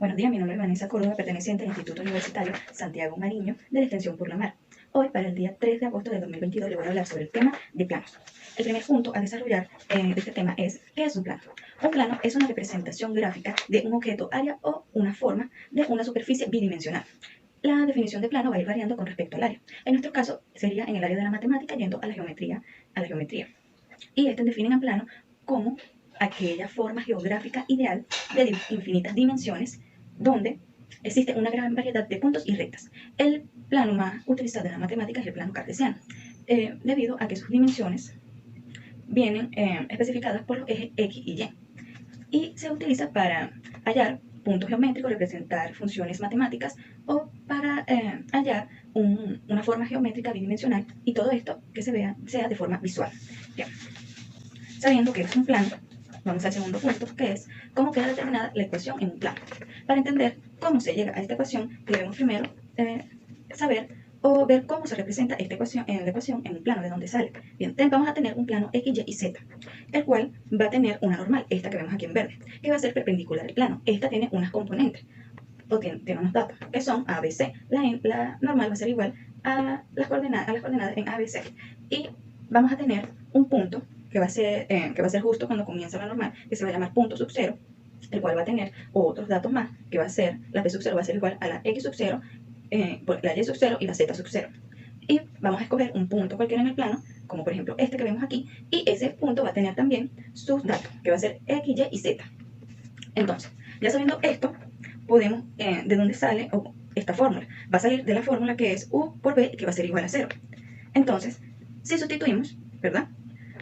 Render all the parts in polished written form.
Buenos días, mi nombre es Vanessa Córdoba, perteneciente al Instituto Universitario Santiago Mariño de la Extensión Por la Mar. Hoy, para el día 3 de agosto de 2022, le voy a hablar sobre el tema de planos. El primer punto a desarrollar de este tema es, ¿qué es un plano? Un plano es una representación gráfica de un objeto, área o una forma de una superficie bidimensional. La definición de plano va a ir variando con respecto al área. En nuestro caso, sería en el área de la matemática, yendo a la geometría. Y definen a plano como aquella forma geográfica ideal de infinitas dimensiones donde existe una gran variedad de puntos y rectas. El plano más utilizado en la matemática es el plano cartesiano, debido a que sus dimensiones vienen especificadas por los ejes X y Y. Y se utiliza para hallar puntos geométricos, representar funciones matemáticas o para hallar una forma geométrica bidimensional, y todo esto que se vea sea de forma visual. Bien. Sabiendo que es un plano, vamos al segundo punto, que es cómo queda determinada la ecuación en un plano. Para entender cómo se llega a esta ecuación, debemos primero saber o ver cómo se representa esta ecuación, la ecuación en un plano, de dónde sale. Bien, vamos a tener un plano X, Y y Z, el cual va a tener una normal, esta que vemos aquí en verde, que va a ser perpendicular al plano. Esta tiene unas componentes, o tiene unos datos, que son A, B, C. La normal va a ser igual a las coordenadas en A, B, C. Y vamos a tener un punto que va a ser justo cuando comienza la normal, que se va a llamar punto sub 0, el cual va a tener otros datos más, que va a ser, la P sub 0 va a ser igual a la X sub 0, la Y sub 0 y la Z sub 0. Y vamos a escoger un punto cualquiera en el plano, como por ejemplo este que vemos aquí, y ese punto va a tener también sus datos, que va a ser X, Y y Z. Entonces, ya sabiendo esto, podemos, de dónde sale esta fórmula. Va a salir de la fórmula que es U por B, que va a ser igual a 0. Entonces, si sustituimos, ¿verdad?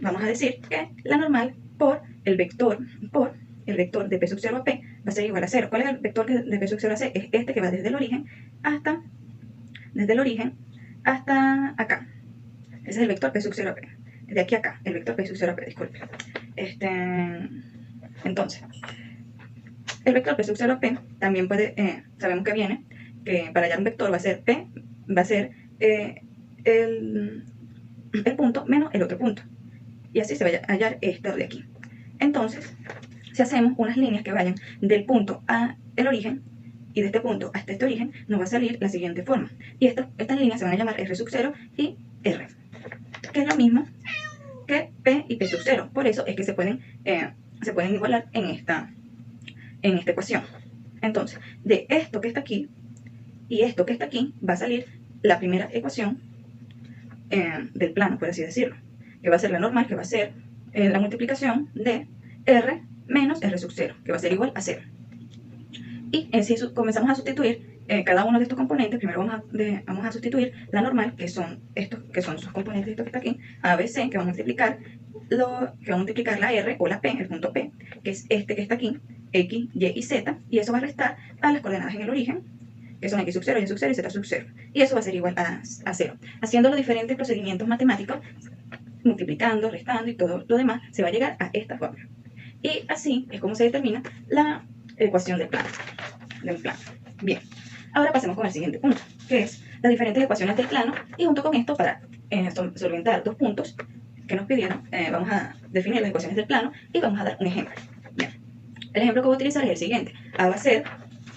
Vamos a decir que la normal por el vector de P sub 0 a P va a ser igual a 0. ¿Cuál es el vector de P sub 0 a C? Es este que va desde el origen hasta acá. Ese es el vector P sub 0 a P. De aquí a acá, el vector P sub 0 a P, disculpe. Entonces, el vector P sub 0 a P también sabemos que viene, que para hallar un vector va a ser P, va a ser el punto menos el otro punto. Y así se va a hallar esto de aquí. Entonces, si hacemos unas líneas que vayan del punto a el origen, y de este punto hasta este origen, nos va a salir la siguiente forma. Y estas líneas se van a llamar R sub 0 y R, que es lo mismo que P y P sub 0. Por eso es que se pueden igualar en esta ecuación. Entonces, de esto que está aquí y esto que está aquí, va a salir la primera ecuación del plano, por así decirlo, que va a ser la normal, que va a ser la multiplicación de R menos R sub 0, que va a ser igual a 0. Y si comenzamos a sustituir cada uno de estos componentes, primero vamos a sustituir la normal, que son sus componentes, esto que está aquí, A, B, C, que va a multiplicar la R o la P, el punto P, que es este que está aquí, X, Y y Z, y eso va a restar a las coordenadas en el origen, que son X sub 0, Y sub 0 y Z sub 0. Y eso va a ser igual a 0. Haciendo los diferentes procedimientos matemáticos, multiplicando, restando y todo lo demás, se va a llegar a esta fórmula. Y así es como se determina la ecuación del plano. Bien, ahora pasemos con el siguiente punto, que es las diferentes ecuaciones del plano, y junto con esto, para solventar dos puntos que nos pidieron, vamos a definir las ecuaciones del plano y vamos a dar un ejemplo. Bien, el ejemplo que voy a utilizar es el siguiente. A va a ser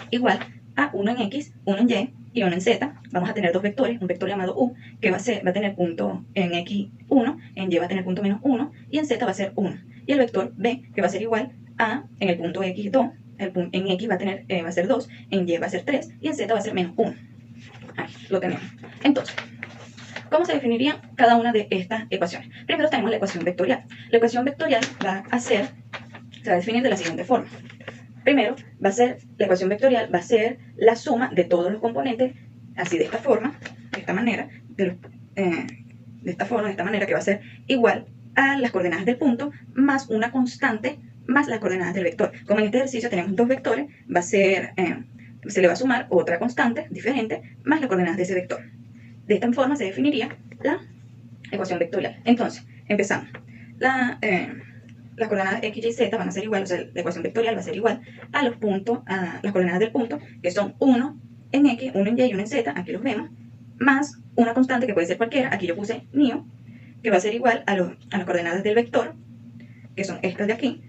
igual a 1 en X, 1 en Y y 1 en Z. Vamos a tener dos vectores, un vector llamado U, que va a tener punto en X 1, en Y va a tener punto menos 1, y en Z va a ser 1. Y el vector B, que va a ser igual a, en el punto X 2, en X va a ser 2, en Y va a ser 3, y en Z va a ser menos 1. Ahí lo tenemos. Entonces, ¿cómo se definirían cada una de estas ecuaciones? Primero tenemos la ecuación vectorial. La ecuación vectorial se va a definir de la siguiente forma. Primero, la ecuación vectorial va a ser la suma de todos los componentes, así de esta forma, de esta manera, que va a ser igual a las coordenadas del punto más una constante más las coordenadas del vector. Como en este ejercicio tenemos dos vectores, se le va a sumar otra constante diferente más las coordenadas de ese vector. De esta forma se definiría la ecuación vectorial. Entonces, empezamos. Las coordenadas X, Y, Z van a ser igual, o sea, la ecuación vectorial va a ser igual a las coordenadas del punto, que son 1 en X, 1 en Y y 1 en Z, aquí los vemos, más una constante que puede ser cualquiera, aquí yo puse μ, que va a ser igual a las coordenadas del vector, que son estas de aquí,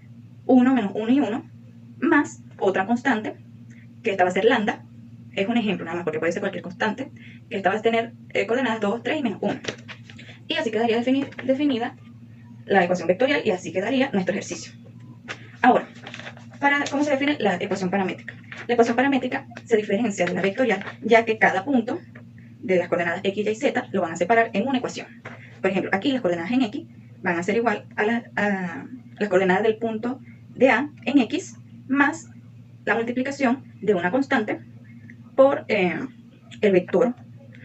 1 menos 1 y 1, más otra constante, que esta va a ser lambda. Es un ejemplo nada más, porque puede ser cualquier constante, que esta va a tener coordenadas 2, 3 y menos 1. Y así quedaría definida la ecuación vectorial y así quedaría nuestro ejercicio. Ahora, ¿cómo se define la ecuación paramétrica? La ecuación paramétrica se diferencia de la vectorial, ya que cada punto de las coordenadas x, y, z lo van a separar en una ecuación. Por ejemplo, aquí las coordenadas en x van a ser igual a las coordenadas del punto de A en x más la multiplicación de una constante por el vector,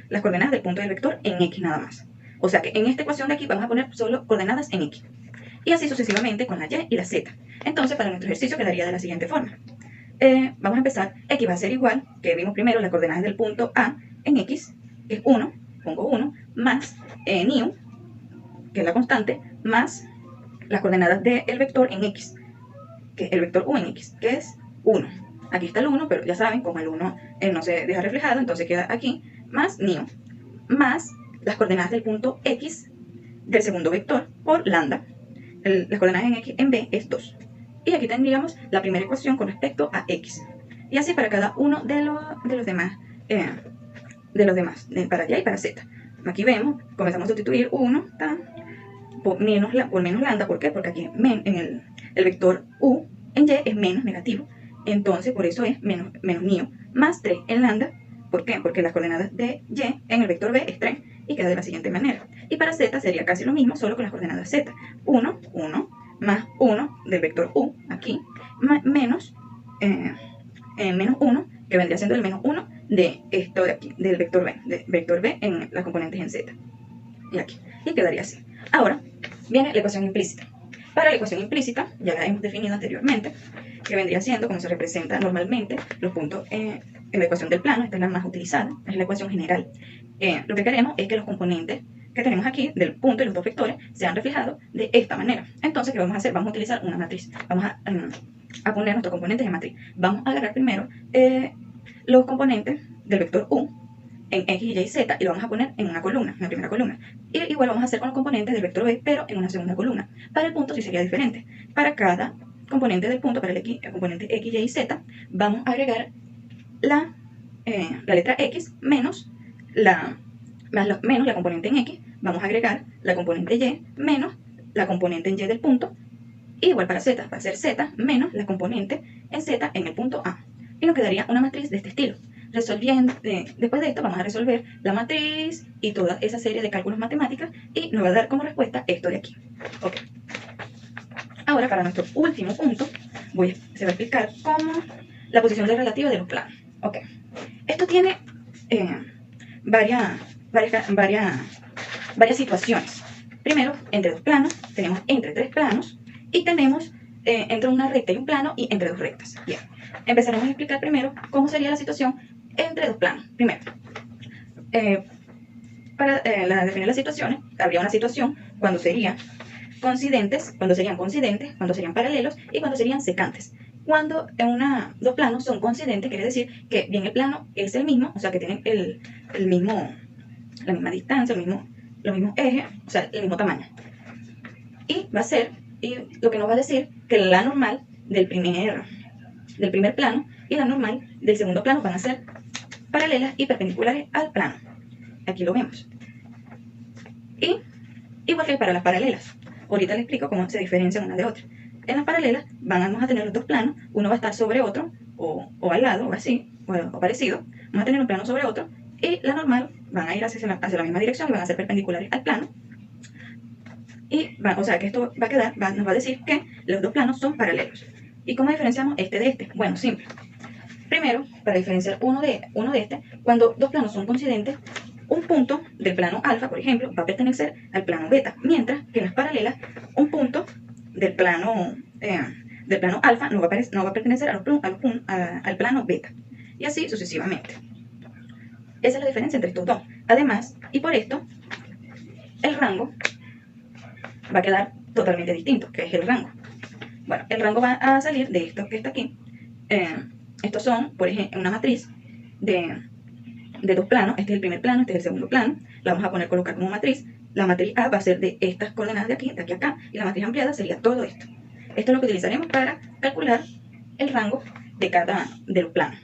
las coordenadas del punto del vector en x nada más. O sea que en esta ecuación de aquí vamos a poner solo coordenadas en x. Y así sucesivamente con la y y la z. Entonces, para nuestro ejercicio quedaría de la siguiente forma. Vamos a empezar. X va a ser igual, que vimos primero las coordenadas del punto A en x, que es 1, pongo 1, más new, que es la constante, más las coordenadas del vector en x, que es el vector u en x, que es 1. Aquí está el 1, pero ya saben, como el 1 no se deja reflejado, entonces queda aquí, más new, más las coordenadas del punto x del segundo vector por lambda. Las coordenadas en x en b es 2. Y aquí tendríamos la primera ecuación con respecto a x. Y así para cada uno de los demás, para y y para z. Aquí vemos, comenzamos a sustituir 1 por menos lambda. ¿Por qué? Porque aquí en el vector u en y es menos negativo. Entonces, por eso es menos new más 3 en lambda. ¿Por qué? Porque las coordenadas de y en el vector b es 3 y queda de la siguiente manera. Y para z sería casi lo mismo, solo con las coordenadas z. 1, 1, más 1 del vector u, aquí, menos 1, que vendría siendo el menos 1 de esto de aquí, del vector b en las componentes en z. Y aquí, y quedaría así. Ahora, viene la ecuación implícita. Para la ecuación implícita, ya la hemos definido anteriormente, que vendría siendo como se representa normalmente los puntos en la ecuación del plano. Esta es la más utilizada, es la ecuación general. Lo que queremos es que los componentes que tenemos aquí del punto y los dos vectores sean reflejados de esta manera. Entonces, ¿qué vamos a hacer? Vamos a utilizar una matriz. Vamos a poner nuestros componentes en matriz. Vamos a agarrar primero los componentes del vector u en x, y, z y lo vamos a poner en una columna, en la primera columna. Y igual vamos a hacer con los componentes del vector b, pero en una segunda columna. Para el punto sí sería diferente. Para cada componente del punto, para el componente x, y, z, vamos a agregar la letra x menos la componente en x, vamos a agregar la componente y menos la componente en y del punto, y igual para z, va a ser z menos la componente en z en el punto A. Y nos quedaría una matriz de este estilo. Resolviendo, después de esto vamos a resolver la matriz y toda esa serie de cálculos matemáticos y nos va a dar como respuesta esto de aquí. Ok. Ahora para nuestro último punto se va a explicar cómo la posición relativa de los planos. Ok. Esto tiene varias situaciones. Primero, entre dos planos, tenemos entre tres planos y tenemos entre una recta y un plano y entre dos rectas. Bien, empezaremos a explicar primero cómo sería la situación entre dos planos. Primero, para definir las situaciones, habría una situación cuando serían coincidentes, cuando serían paralelos y cuando serían secantes. Cuando dos planos son coincidentes, quiere decir que bien el plano es el mismo, o sea que tienen la misma distancia, los mismos ejes, o sea, el mismo tamaño. Y lo que nos va a decir que la normal del primer plano y la normal del segundo plano van a ser paralelas y perpendiculares al plano. Aquí lo vemos. Y igual que para las paralelas. Ahorita les explico cómo se diferencian una de otra. En las paralelas vamos a tener los dos planos, uno va a estar sobre otro, o al lado, o así, o parecido. Vamos a tener un plano sobre otro, y la normal van a ir hacia la misma dirección y van a ser perpendiculares al plano. O sea que esto nos va a decir que los dos planos son paralelos. ¿Y cómo diferenciamos este de este? Bueno, simple. Primero, para diferenciar uno de este, cuando dos planos son coincidentes, un punto del plano alfa, por ejemplo, va a pertenecer al plano beta, mientras que en las paralelas, un punto del plano alfa no va a pertenecer al plano beta. Y así sucesivamente. Esa es la diferencia entre estos dos. Además, y por esto, el rango va a quedar totalmente distinto, que es el rango. Bueno, el rango va a salir de esto que está aquí. Estos son, por ejemplo, una matriz de dos planos. Este es el primer plano, este es el segundo plano. La vamos a colocar como matriz. La matriz A va a ser de estas coordenadas de aquí a acá. Y la matriz ampliada sería todo esto. Esto es lo que utilizaremos para calcular el rango de los planos.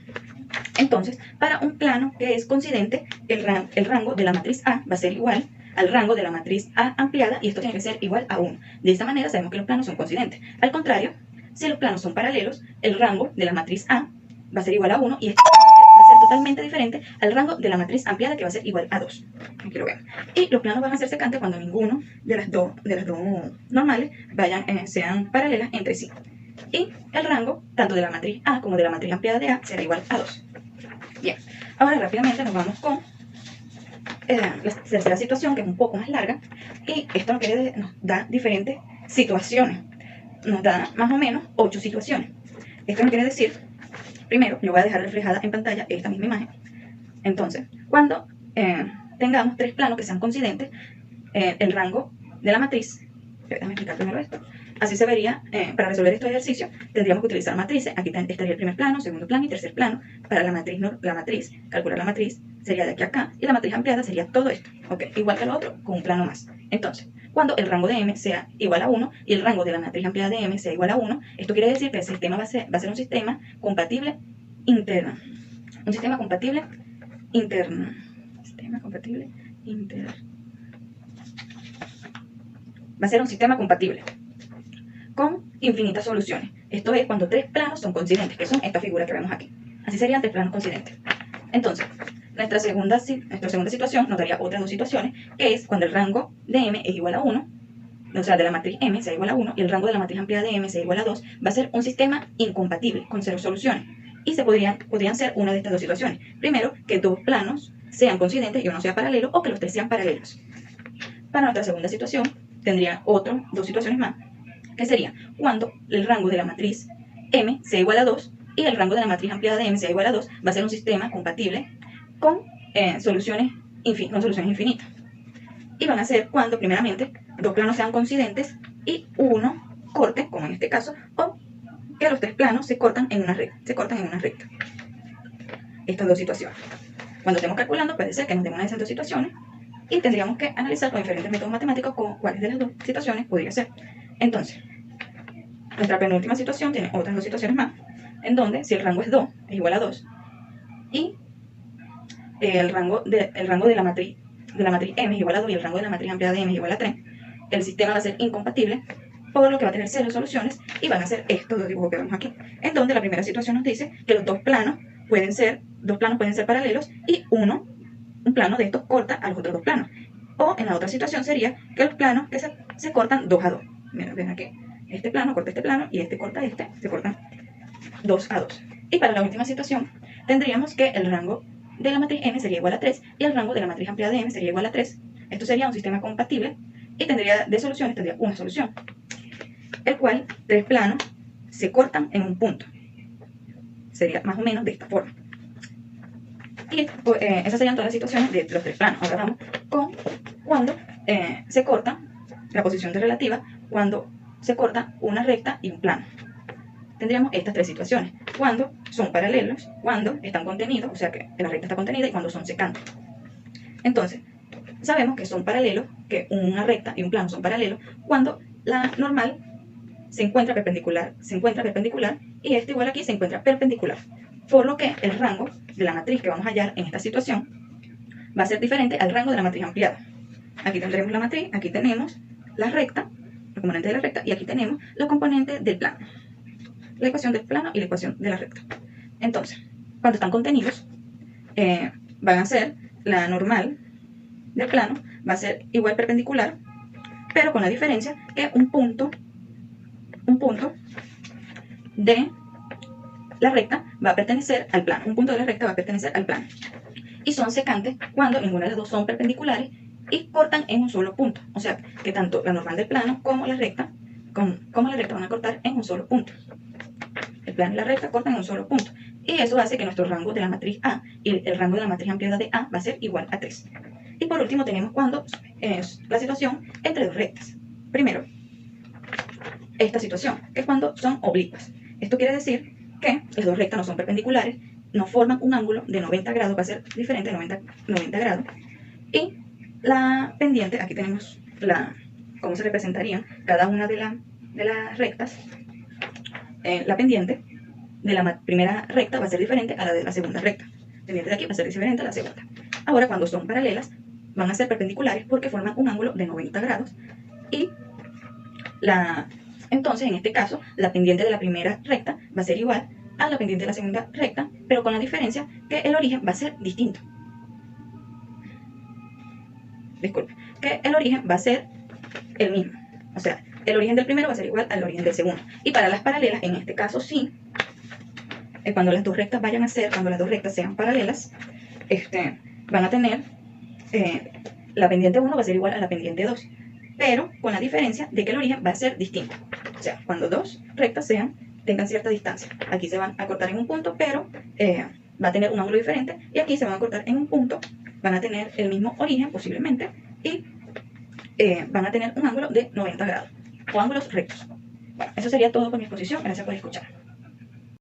Entonces, para un plano que es coincidente, el rango de la matriz A va a ser igual al rango de la matriz A ampliada, y esto tiene que ser igual a 1. De esta manera sabemos que los planos son coincidentes. Al contrario, si los planos son paralelos, el rango de la matriz A va a ser igual a 1, y esto va a ser totalmente diferente al rango de la matriz ampliada, que va a ser igual a 2. Aquí lo vemos. Y los planos van a ser secantes cuando ninguno de las dos normales sean paralelas entre sí. Y el rango, tanto de la matriz A como de la matriz ampliada de A, será igual a 2. Bien, ahora rápidamente nos vamos con la tercera situación, que es un poco más larga, y esto nos da diferentes situaciones. Nos da más o menos 8 situaciones. Esto nos quiere decir, primero, yo voy a dejar reflejada en pantalla esta misma imagen. Entonces, cuando tengamos 3 planos que sean coincidentes, el rango de la matriz, déjame explicar primero esto. Así se vería, para resolver estos ejercicios, tendríamos que utilizar matrices. Aquí estaría el primer plano, segundo plano y tercer plano. Para la matriz, calcular la matriz sería de aquí a acá, y la matriz ampliada sería todo esto, ¿ok? Igual que lo otro, con un plano más. Entonces, cuando el rango de M sea igual a 1 y el rango de la matriz ampliada de M sea igual a 1, esto quiere decir que el sistema va a ser un sistema compatible interno. Un sistema compatible interno. Sistema compatible interno. Va a ser un sistema compatible con infinitas soluciones. Esto es cuando 3 planos son coincidentes, que son esta figura que vemos aquí. Así serían 3 planos coincidentes. Entonces, nuestra segunda situación nos daría otras 2 situaciones, que es cuando el rango de M es igual a 1, o sea, de la matriz M sea igual a 1, y el rango de la matriz ampliada de M sea igual a 2, va a ser un sistema incompatible, con 0 soluciones. Y podrían ser una de estas 2 situaciones. Primero, que 2 planos sean coincidentes y uno sea paralelo, o que los 3 sean paralelos. Para nuestra segunda situación, tendría otras 2 situaciones más, que sería cuando el rango de la matriz M sea igual a 2 y el rango de la matriz ampliada de M sea igual a 2, va a ser un sistema compatible con soluciones infinitas. Y van a ser cuando, primeramente, 2 planos sean coincidentes y uno corte, como en este caso, o que los 3 planos se cortan en una recta. Estas 2 situaciones. Cuando estemos calculando, puede ser que nos den una de esas 2 situaciones y tendríamos que analizar con diferentes métodos matemáticos con cuáles de las 2 situaciones podría ser. Entonces, nuestra penúltima situación tiene otras 2 situaciones más, en donde si el rango es 2, es igual a 2, y el rango de la matriz M es igual a 2 y el rango de la matriz ampliada de M es igual a 3, el sistema va a ser incompatible, por lo que va a tener 0 soluciones, y van a ser estos 2 dibujos que vemos aquí, en donde la primera situación nos dice que los 2 planos pueden ser paralelos y un plano de estos corta a los otros 2 planos. O en la otra situación sería que los planos que se cortan 2 a 2. Miren, ven aquí. Este plano corta este plano y este corta este, se cortan 2 a 2. Y para la última situación, tendríamos que el rango de la matriz M sería igual a 3 y el rango de la matriz ampliada de M sería igual a 3. Esto sería un sistema compatible y tendría una solución, el cual 3 planos se cortan en un punto. Sería más o menos de esta forma. Y esas serían todas las situaciones de los 3 planos. Ahora vamos con cuando se corta la posición de relativa, cuando se corta una recta y un plano. Tendríamos estas 3 situaciones. Cuando son paralelos, cuando están contenidos, o sea que la recta está contenida, y cuando son secantes. Entonces, sabemos que son paralelos, que una recta y un plano son paralelos, cuando la normal se encuentra perpendicular, y este igual aquí se encuentra perpendicular. Por lo que el rango de la matriz que vamos a hallar en esta situación va a ser diferente al rango de la matriz ampliada. Aquí tendremos la matriz, aquí tenemos la recta, los componentes de la recta, y aquí tenemos los componentes del plano. La ecuación del plano y la ecuación de la recta. Entonces, cuando están contenidos, van a ser la normal del plano, va a ser igual perpendicular, pero con la diferencia que un punto de la recta va a pertenecer al plano. Un punto de la recta va a pertenecer al plano. Y son secantes cuando ninguna de las dos son perpendiculares y cortan en un solo punto. O sea, que tanto la normal del plano como la recta van a cortar en un solo punto. El plano y la recta cortan en un solo punto. Y eso hace que nuestro rango de la matriz A y el rango de la matriz ampliada de A va a ser igual a 3. Y por último tenemos cuando es la situación entre 2 rectas. Primero, esta situación, que es cuando son oblicuas. Esto quiere decir que las 2 rectas no son perpendiculares, no forman un ángulo de 90 grados, va a ser diferente de 90 grados. Y la pendiente, aquí tenemos cómo se representarían cada una de las rectas. La pendiente de la primera recta va a ser diferente a la de la segunda recta. La pendiente de aquí va a ser diferente a la segunda. Ahora, cuando son paralelas, van a ser perpendiculares porque forman un ángulo de 90 grados. Y entonces, en este caso, la pendiente de la primera recta va a ser igual a la pendiente de la segunda recta, pero con la diferencia que el origen va a ser distinto. Disculpe, que el origen va a ser el mismo. O sea, el origen del primero va a ser igual al origen del segundo. Y para las paralelas, en este caso sí, cuando las dos rectas cuando las dos rectas sean paralelas, van a tener, la pendiente 1 va a ser igual a la pendiente 2, pero con la diferencia de que el origen va a ser distinto. O sea, cuando dos rectas tengan cierta distancia, aquí se van a cortar en un punto, pero va a tener un ángulo diferente, y aquí se van a cortar en un punto, van a tener el mismo origen posiblemente, y van a tener un ángulo de 90 grados, o ángulos rectos. Bueno, eso sería todo por mi exposición. Gracias por escuchar.